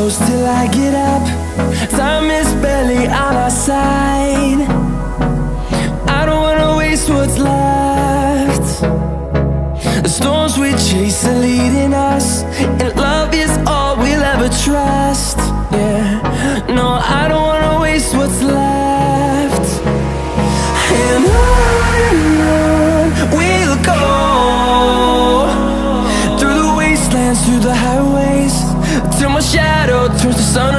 close till I get up. Time is barely on our side. I don't wanna waste what's left. The storms we chase are leading us, and love is all we'll ever trust. Yeah, no, I don't wanna waste what's left. And on we'll go, through the wastelands, through the highways, till my shadow turns to sun